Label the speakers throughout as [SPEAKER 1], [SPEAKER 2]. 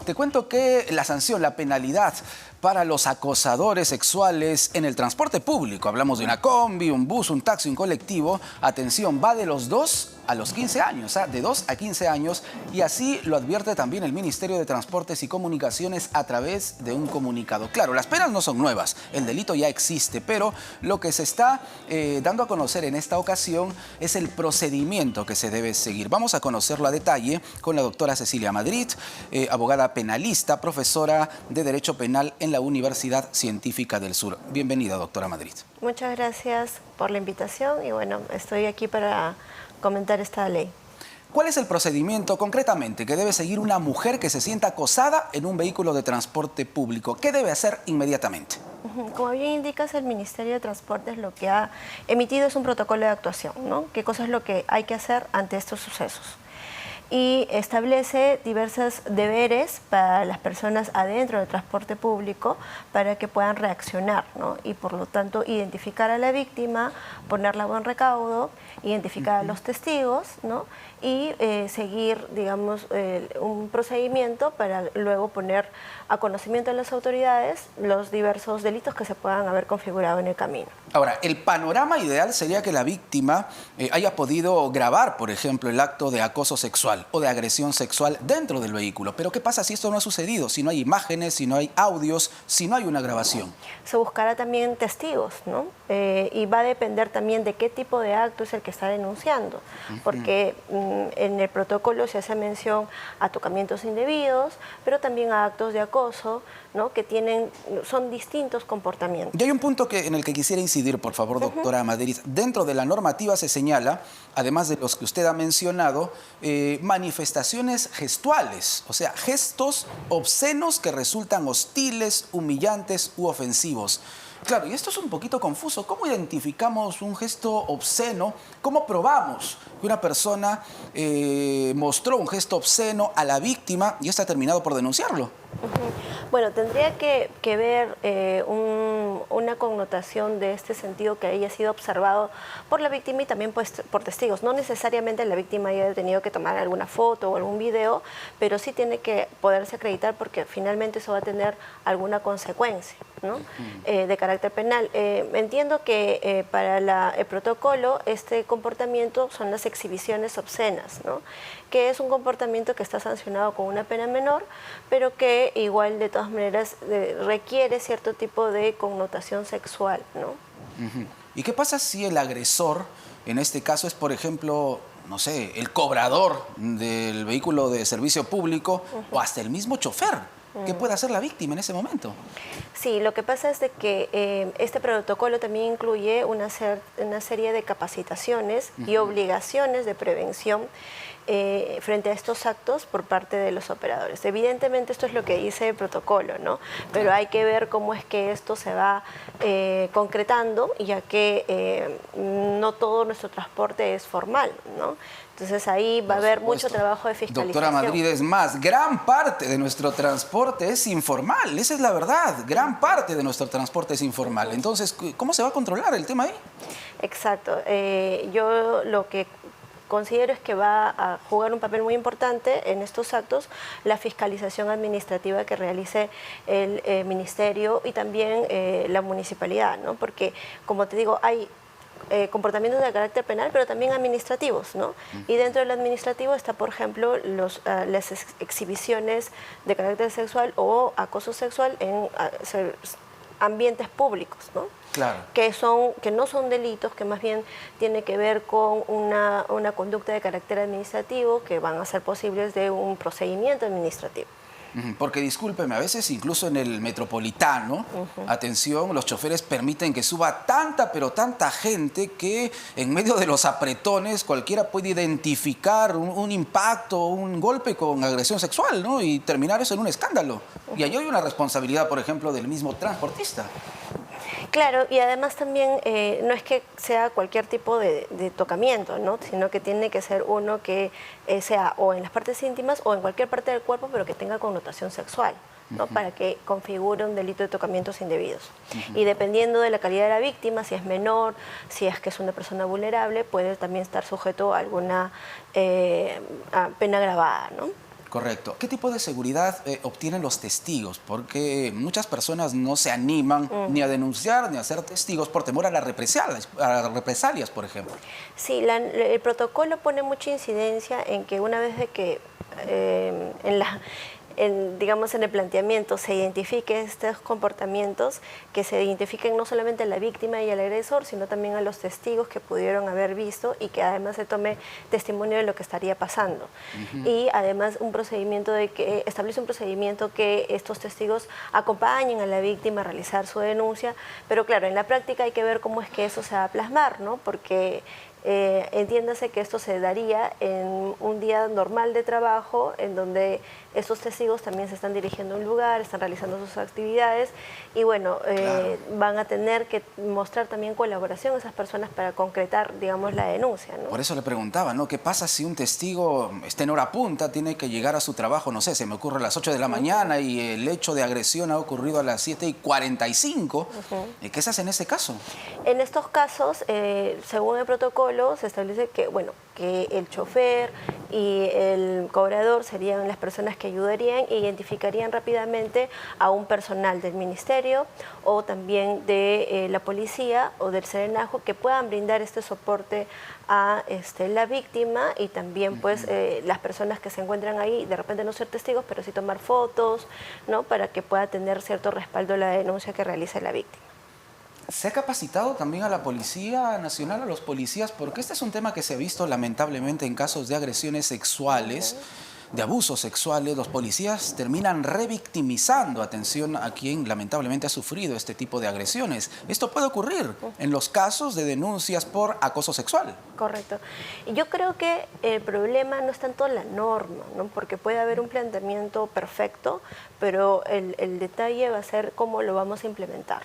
[SPEAKER 1] Te cuento que la sanción, la penalidad para los acosadores sexuales en el transporte público, hablamos de una combi, un bus, un taxi, un colectivo, atención, va de los 2 a los 15 años, de 2 a 15 años, y así lo advierte también el Ministerio de Transportes y Comunicaciones a través de un comunicado. Claro, las penas no son nuevas, el delito ya existe, pero lo que se está dando a conocer en esta ocasión es el procedimiento que se debe seguir. Vamos a conocerlo a detalle con la doctora Cecilia Madrid, abogada penalista, profesora de Derecho Penal en la Universidad Científica del Sur. Bienvenida, doctora Madrid.
[SPEAKER 2] Muchas gracias por la invitación y bueno, estoy aquí para comentar esta ley.
[SPEAKER 1] ¿Cuál es el procedimiento concretamente que debe seguir una mujer que se sienta acosada en un vehículo de transporte público? ¿Qué debe hacer inmediatamente?
[SPEAKER 2] Como bien indicas, el Ministerio de Transportes lo que ha emitido es un protocolo de actuación, ¿no? ¿Qué cosa es lo que hay que hacer ante estos sucesos? Y establece diversos deberes para las personas adentro del transporte público para que puedan reaccionar, ¿no? Y por lo tanto identificar a la víctima, ponerla a buen recaudo, identificar a los testigos, ¿no? Y seguir, digamos, un procedimiento para luego poner a conocimiento de las autoridades los diversos delitos que se puedan haber configurado en el camino.
[SPEAKER 1] Ahora, el panorama ideal sería que la víctima haya podido grabar, por ejemplo, el acto de acoso sexual o de agresión sexual dentro del vehículo. Pero ¿qué pasa si esto no ha sucedido? Si no hay imágenes, si no hay audios, si no hay una grabación.
[SPEAKER 2] Se buscará también testigos, ¿no? Y va a depender también de qué tipo de acto es el que está denunciando. Porque en el protocolo se hace mención a tocamientos indebidos, pero también a actos de acoso, ¿no? Que son distintos comportamientos.
[SPEAKER 1] Y hay un punto en el que quisiera incidir, por favor, doctora Madrid. Dentro de la normativa se señala, además de los que usted ha mencionado, manifestaciones gestuales, o sea, gestos obscenos que resultan hostiles, humillantes u ofensivos. Claro, y esto es un poquito confuso. ¿Cómo identificamos un gesto obsceno? ¿Cómo probamos que una persona mostró un gesto obsceno a la víctima y esta ha terminado por denunciarlo?
[SPEAKER 2] Bueno, tendría que ver una connotación de este sentido que haya sido observado por la víctima y también pues, por testigos. No necesariamente la víctima haya tenido que tomar alguna foto o algún video, pero sí tiene que poderse acreditar porque finalmente eso va a tener alguna consecuencia, ¿no? De carácter penal. Entiendo que para el protocolo este comportamiento son las exhibiciones obscenas, ¿no? Que es un comportamiento que está sancionado con una pena menor, pero que igual de todas maneras requiere cierto tipo de connotación sexual, ¿no?
[SPEAKER 1] ¿Y qué pasa si el agresor, en este caso es por ejemplo, no sé, el cobrador del vehículo de servicio público o hasta el mismo chofer? ¿Qué puede hacer la víctima en ese momento?
[SPEAKER 2] Sí, lo que pasa es de que este protocolo también incluye una serie de capacitaciones y obligaciones de prevención frente a estos actos por parte de los operadores. Evidentemente esto es lo que dice el protocolo, ¿no? Pero hay que ver cómo es que esto se va concretando, ya que no todo nuestro transporte es formal, ¿no? Entonces ahí va a haber mucho trabajo de fiscalización.
[SPEAKER 1] Doctora Madrid, es más, gran parte de nuestro transporte es informal, esa es la verdad, gran parte de nuestro transporte es informal. Entonces, ¿cómo se va a controlar el tema ahí?
[SPEAKER 2] Exacto, yo lo que considero es que va a jugar un papel muy importante en estos actos la fiscalización administrativa que realice el ministerio y también la municipalidad, ¿no? Porque, como te digo, hay comportamientos de carácter penal, pero también administrativos, ¿no? Y dentro del administrativo está, por ejemplo, las exhibiciones de carácter sexual o acoso sexual en ambientes públicos, ¿no?
[SPEAKER 1] Claro.
[SPEAKER 2] Que no son delitos, que más bien tiene que ver con una conducta de carácter administrativo que van a ser posibles de un procedimiento administrativo.
[SPEAKER 1] Porque discúlpeme, a veces incluso en el metropolitano, atención, los choferes permiten que suba tanta, pero tanta gente que en medio de los apretones cualquiera puede identificar un impacto, un golpe con agresión sexual, ¿no? Y terminar eso en un escándalo. Y ahí hay una responsabilidad, por ejemplo, del mismo transportista.
[SPEAKER 2] Claro, y además también no es que sea cualquier tipo de tocamiento, ¿no? Sino que tiene que ser uno que sea o en las partes íntimas o en cualquier parte del cuerpo, pero que tenga connotación sexual, ¿no? Para que configure un delito de tocamientos indebidos. Y dependiendo de la calidad de la víctima, si es menor, si es que es una persona vulnerable, puede también estar sujeto a alguna pena agravada, ¿no?
[SPEAKER 1] Correcto. ¿Qué tipo de seguridad obtienen los testigos? Porque muchas personas no se animan ni a denunciar ni a ser testigos por temor a las represalias, por ejemplo.
[SPEAKER 2] Sí, el protocolo pone mucha incidencia en que una vez de que digamos, en el planteamiento se identifique estos comportamientos, que se identifiquen no solamente a la víctima y al agresor, sino también a los testigos que pudieron haber visto y que además se tome testimonio de lo que estaría pasando. Y además un procedimiento establece un procedimiento que estos testigos acompañen a la víctima a realizar su denuncia, pero claro, en la práctica hay que ver cómo es que eso se va a plasmar, ¿no? Porque entiéndase que esto se daría en un día normal de trabajo, en donde estos testigos también se están dirigiendo a un lugar, están realizando sus actividades y bueno, claro, van a tener que mostrar también colaboración a esas personas para concretar, digamos, la denuncia, ¿no?
[SPEAKER 1] Por eso le preguntaba, ¿no? ¿Qué pasa si un testigo está en hora punta, tiene que llegar a su trabajo, no sé, se me ocurre a las 8 de la mañana y el hecho de agresión ha ocurrido a las 7:45? ¿Qué se hace en ese caso?
[SPEAKER 2] En estos casos, según el protocolo, se establece que, bueno, que el chofer y el cobrador serían las personas que ayudarían e identificarían rápidamente a un personal del ministerio o también de la policía o del Serenajo que puedan brindar este soporte a la víctima y también pues las personas que se encuentran ahí, de repente no ser testigos, pero sí tomar fotos, ¿no? Para que pueda tener cierto respaldo la denuncia que realice la víctima.
[SPEAKER 1] ¿Se ha capacitado también a la Policía Nacional, a los policías? Porque este es un tema que se ha visto lamentablemente en casos de agresiones sexuales, de abusos sexuales. Los policías terminan revictimizando, atención, a quien lamentablemente ha sufrido este tipo de agresiones. Esto puede ocurrir en los casos de denuncias por acoso sexual.
[SPEAKER 2] Correcto. Y yo creo que el problema no es tanto la norma, ¿no? Porque puede haber un planteamiento perfecto, pero el detalle va a ser cómo lo vamos a implementar.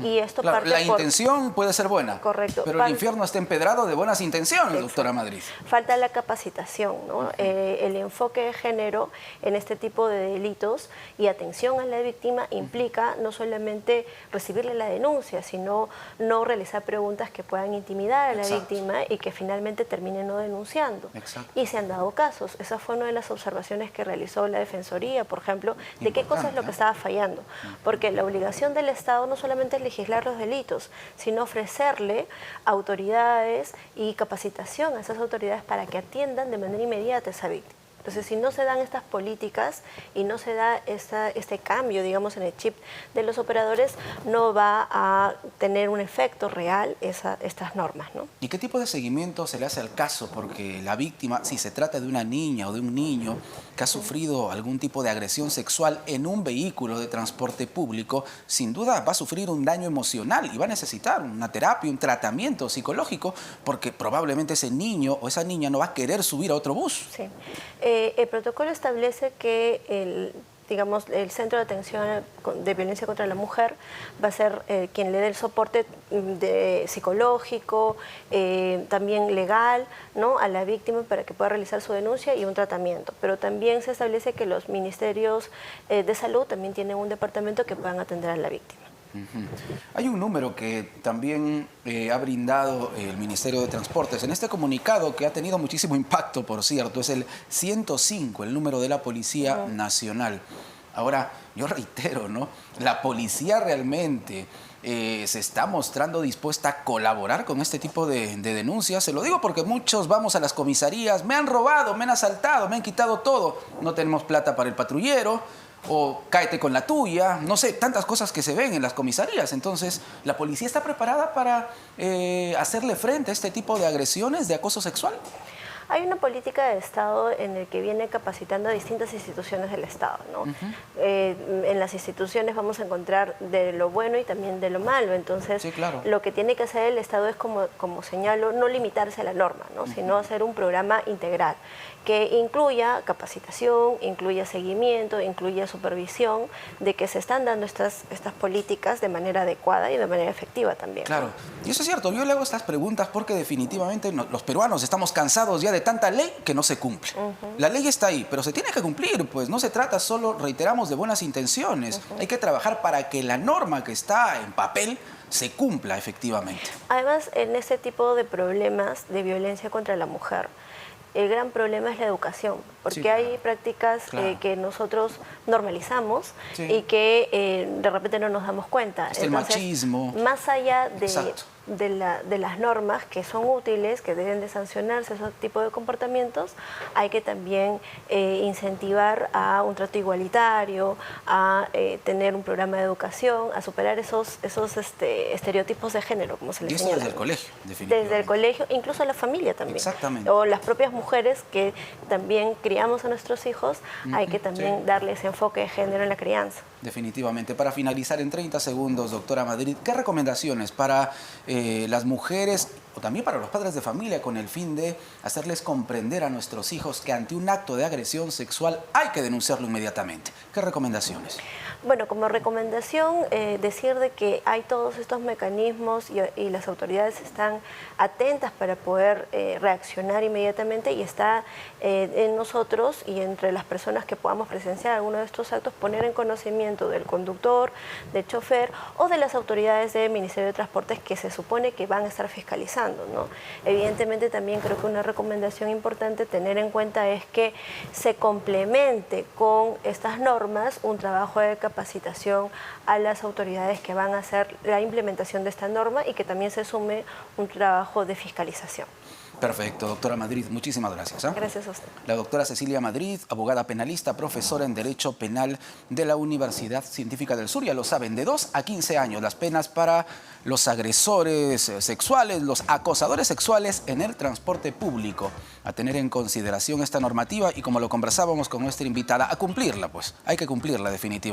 [SPEAKER 2] Y esto
[SPEAKER 1] claro, la intención puede ser buena,
[SPEAKER 2] correcto,
[SPEAKER 1] pero el infierno está empedrado de buenas intenciones, exacto, doctora Madrid.
[SPEAKER 2] Falta la capacitación, ¿no? El enfoque de género en este tipo de delitos y atención a la víctima implica no solamente recibirle la denuncia, sino no realizar preguntas que puedan intimidar a la exacto, víctima y que finalmente termine no denunciando. Exacto. Y se han dado casos. Esa fue una de las observaciones que realizó la Defensoría, por ejemplo, de qué cosa es lo que estaba fallando. Porque la obligación del Estado no solamente legislar los delitos, sino ofrecerle autoridades y capacitación a esas autoridades para que atiendan de manera inmediata a esa víctima. Entonces, si no se dan estas políticas y no se da este cambio, digamos, en el chip de los operadores, no va a tener un efecto real estas normas, ¿no?
[SPEAKER 1] ¿Y qué tipo de seguimiento se le hace al caso? Porque la víctima, si se trata de una niña o de un niño que ha sufrido algún tipo de agresión sexual en un vehículo de transporte público, sin duda va a sufrir un daño emocional y va a necesitar una terapia, un tratamiento psicológico, porque probablemente ese niño o esa niña no va a querer subir a otro bus.
[SPEAKER 2] Sí. El protocolo establece que el Centro de Atención de Violencia contra la Mujer va a ser quien le dé el soporte psicológico, también legal, ¿no? A la víctima para que pueda realizar su denuncia y un tratamiento. Pero también se establece que los ministerios de salud también tienen un departamento que puedan atender a la víctima.
[SPEAKER 1] Hay un número que también ha brindado el Ministerio de Transportes. En este comunicado, que ha tenido muchísimo impacto, por cierto, es el 105, el número de la Policía Nacional. Ahora, yo reitero, ¿no? La policía realmente se está mostrando dispuesta a colaborar con este tipo de denuncias. Se lo digo porque muchos vamos a las comisarías, me han robado, me han asaltado, me han quitado todo. No tenemos plata para el patrullero, o cáete con la tuya, no sé, tantas cosas que se ven en las comisarías. Entonces, ¿la policía está preparada para hacerle frente a este tipo de agresiones, de acoso sexual?
[SPEAKER 2] Hay una política de Estado en el que viene capacitando a distintas instituciones del Estado, ¿no? En las instituciones vamos a encontrar de lo bueno y también de lo malo. Entonces, sí, claro, lo que tiene que hacer el Estado es, como señalo, no limitarse a la norma, ¿no? Sino hacer un programa integral que incluya capacitación, incluya seguimiento, incluya supervisión de que se están dando estas políticas de manera adecuada y de manera efectiva también.
[SPEAKER 1] Claro, y eso es cierto. Yo le hago estas preguntas porque definitivamente los peruanos estamos cansados ya de tanta ley que no se cumple. La ley está ahí, pero se tiene que cumplir, pues no se trata solo, reiteramos, de buenas intenciones. Hay que trabajar para que la norma que está en papel se cumpla efectivamente.
[SPEAKER 2] Además, en este tipo de problemas de violencia contra la mujer, el gran problema es la educación, porque
[SPEAKER 1] Sí,
[SPEAKER 2] hay
[SPEAKER 1] claro.
[SPEAKER 2] prácticas
[SPEAKER 1] Claro.
[SPEAKER 2] que nosotros normalizamos
[SPEAKER 1] Sí.
[SPEAKER 2] y que de repente no nos damos cuenta.
[SPEAKER 1] Está el machismo.
[SPEAKER 2] Más allá
[SPEAKER 1] Exacto.
[SPEAKER 2] de las normas que son útiles, que deben de sancionarse esos tipos de comportamientos, hay que también incentivar a un trato igualitario, a tener un programa de educación, a superar esos estereotipos de género, como se les
[SPEAKER 1] Y esto
[SPEAKER 2] señala.
[SPEAKER 1] desde el colegio, definitivamente.
[SPEAKER 2] Desde el colegio, incluso la familia también.
[SPEAKER 1] Exactamente.
[SPEAKER 2] O las propias mujeres que también criamos a nuestros hijos, hay que también
[SPEAKER 1] sí.
[SPEAKER 2] darle ese enfoque de género en la crianza.
[SPEAKER 1] Definitivamente. Para finalizar en 30 segundos, doctora Madrid, ¿qué recomendaciones para las mujeres o también para los padres de familia con el fin de hacerles comprender a nuestros hijos que ante un acto de agresión sexual hay que denunciarlo inmediatamente? ¿Qué recomendaciones?
[SPEAKER 2] Bueno, como recomendación, decir de que hay todos estos mecanismos y las autoridades están atentas para poder reaccionar inmediatamente, y está en nosotros y entre las personas que podamos presenciar alguno de estos actos, poner en conocimiento del conductor, del chofer o de las autoridades del Ministerio de Transportes que se supone que van a estar fiscalizando, ¿no? Evidentemente también creo que una recomendación importante tener en cuenta es que se complemente con estas normas un trabajo de capacitación a las autoridades que van a hacer la implementación de esta norma y que también se sume un trabajo de fiscalización.
[SPEAKER 1] Perfecto, doctora Madrid, muchísimas gracias. ¿Eh?
[SPEAKER 2] Gracias a usted.
[SPEAKER 1] La doctora Cecilia Madrid, abogada penalista, profesora en Derecho Penal de la Universidad Científica del Sur. Ya lo saben, de 2 a 15 años las penas para los agresores sexuales, los acosadores sexuales en el transporte público. A tener en consideración esta normativa y, como lo conversábamos con nuestra invitada, a cumplirla, pues. Hay que cumplirla definitivamente.